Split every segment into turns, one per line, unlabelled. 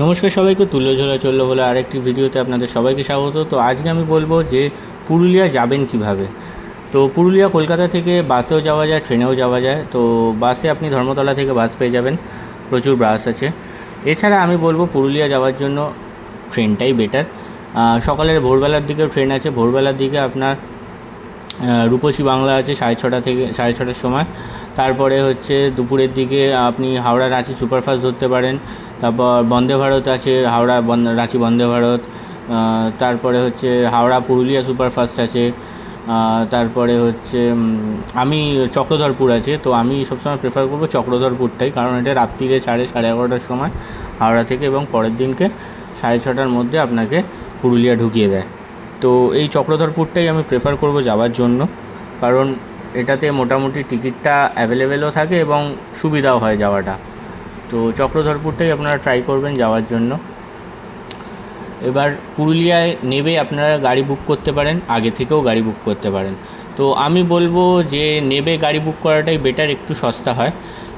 নমস্কার সবাইকে, তুল্যঝোলা চললো বলে আরেকটি ভিডিওতে আপনাদের সবাইকে স্বাগত। তো আজকে আমি বলবো যে পুরুলিয়া যাবেন কিভাবে। তো পুরুলিয়া কলকাতা থেকে বাসেও যাওয়া যায়, ট্রেনেও যাওয়া যায়। তো বাসে আপনি ধর্মতলা থেকে বাস পেয়ে যাবেন, প্রচুর বাস আছে। এছাড়া আমি বলবো পুরুলিয়া যাওয়ার জন্য ট্রেনটাই বেটার। সকালের ভোরবেলার দিকেও ট্রেন আছে। ভোরবেলার দিকে আপনার রূপসী বাংলা আছে 6:30 থেকে 6:30টার সময়। তারপরে হচ্ছে দুপুরের দিকে আপনি হাওড়া রাঁচি সুপারফাস্ট ধরতে পারেন। তারপর বন্দে ভারত আছে, হাওড়া রাঁচি বন্দে ভারত। তারপরে হচ্ছে হাওড়া পুরুলিয়া সুপারফাস্ট আছে। তারপরে হচ্ছে আমি চক্রধরপুর আছে। তো আমি সবসময় প্রেফার করবো চক্রধরপুরটাই, কারণ এটা রাত্রিরে 11:30টার সময় হাওড়া থেকে, এবং পরের দিনকে 6:30টার মধ্যে আপনাকে পুরুলিয়া ঢুকিয়ে দেয়। তো এই চক্রধরপুরটাই আমি প্রেফার করব যাওয়ার জন্য, কারণ এটাতে মোটামুটি টিকিটটা অ্যাভেলেবেলও থাকে এবং সুবিধাও হয় যাওয়াটা। তো চক্রধরপুরটাই আপনারা ট্রাই করবেন যাওয়ার জন্য। এবার পুরুলিয়ায় নেবে আপনারা গাড়ি বুক করতে পারেন, আগে থেকেও গাড়ি বুক করতে পারেন। তো আমি বলবো যে নেবে গাড়ি বুক করাটাই বেটার, একটু সস্তা হয়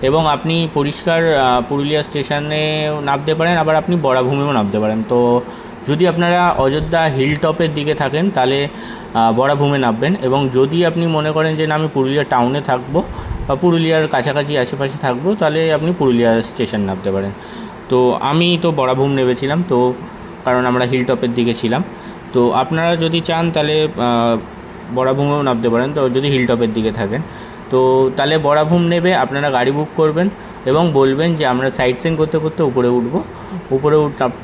এবং আপনি পরিষ্কার পুরুলিয়া স্টেশনেও নামতে পারেন, আবার আপনি বরাভূমিও নামতে পারেন। তো যদি আপনারা অযোধ্যা হিল টপের দিকে থাকেন তাহলে বরাভূমে নামবেন, এবং যদি আপনি মনে করেন যে না আমি পুরুলিয়া টাউনে থাকবো বা পুরুলিয়ার কাছাকাছি আশেপাশে থাকবো, তাহলে আপনি পুরুলিয়া স্টেশন নামতে পারেন। তো আমি তো বরাভূম নেমেছিলাম, তো কারণ আমরা হিল টপের দিকে ছিলাম। তো আপনারা যদি চান তাহলে বরাভূমেও নামতে পারেন, তো যদি হিল টপের দিকে থাকেন। তো তাহলে বরাভূম নেবে, আপনারা গাড়ি বুক করবেন এবং বলবেন যে আমরা সাইট সিইং করতে করতে উপরে উঠবো।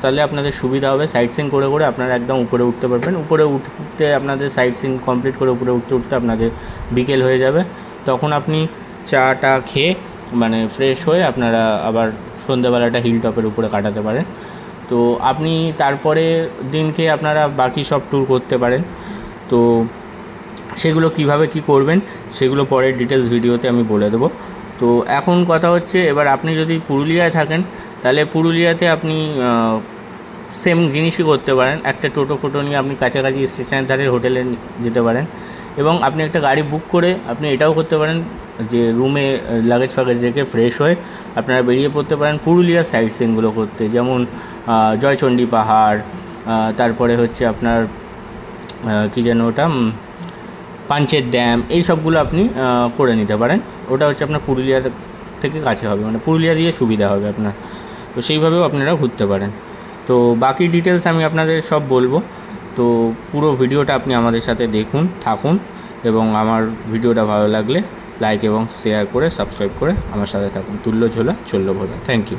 তাহলে আপনাদের সুবিধা হবে, সাইট সিইং করে করে আপনারা একদম উপরে উঠতে পারবেন। উপরে উঠতে আপনাদের সাইট সিইং কমপ্লিট করে উপরে উঠতে উঠতে আপনাদের বিকেল হয়ে যাবে। তখন আপনি চাটা খেয়ে মানে ফ্রেশ হয়ে আপনারা আবার সন্ধ্যেবেলাটা হিল টপের উপরে কাটাতে পারেন। তো আপনি তারপরে দিনকে আপনারা বাকি সব ট্যুর করতে পারেন। তো সেগুলো কিভাবে কি করবেন সেগুলো পরের ডিটেলস ভিডিওতে আমি বলে দেবো। তো এখন কথা হচ্ছে, এবার আপনি যদি পুরুলিয়ায় থাকেন তাহলে পুরুলিয়াতে আপনি সেম জিনিসই করতে পারেন। একটা টোটো ফোটো নিয়ে আপনি কাছাকাছি স্টেশনের ধারে হোটেলে যেতে পারেন, এবং আপনি একটা গাড়ি বুক করে আপনি এটাও করতে পারেন যে রুমে লাগেজ ফাগেজ রেখে ফ্রেশ হয়ে আপনারা বেরিয়ে পড়তে পারেন পুরুলিয়ার সাইট সিইংগুলো করতে, যেমন জয়চণ্ডী পাহাড়, তারপরে হচ্ছে আপনার কী যেন ওটা পাঞ্চের ড্যাম, এই সবগুলো আপনি করে নিতে পারেন। ওটা হচ্ছে আপনার পুরুলিয়ার থেকে কাছে হবে, মানে পুরুলিয়া দিয়ে সুবিধা হবে আপনার। তো সেইভাবেও আপনারা ঘুরতে পারেন। তো বাকি ডিটেলস আমি আপনাদের সব বলবো। তো পুরো ভিডিওটা আপনি আমাদের সাথে দেখুন, থাকুন, এবং আমার ভিডিওটা ভালো লাগলে লাইক এবং শেয়ার করে সাবস্ক্রাইব করে আমার সাথে থাকুন। তুল্যঝোলা চললো ভোলা। Thank you.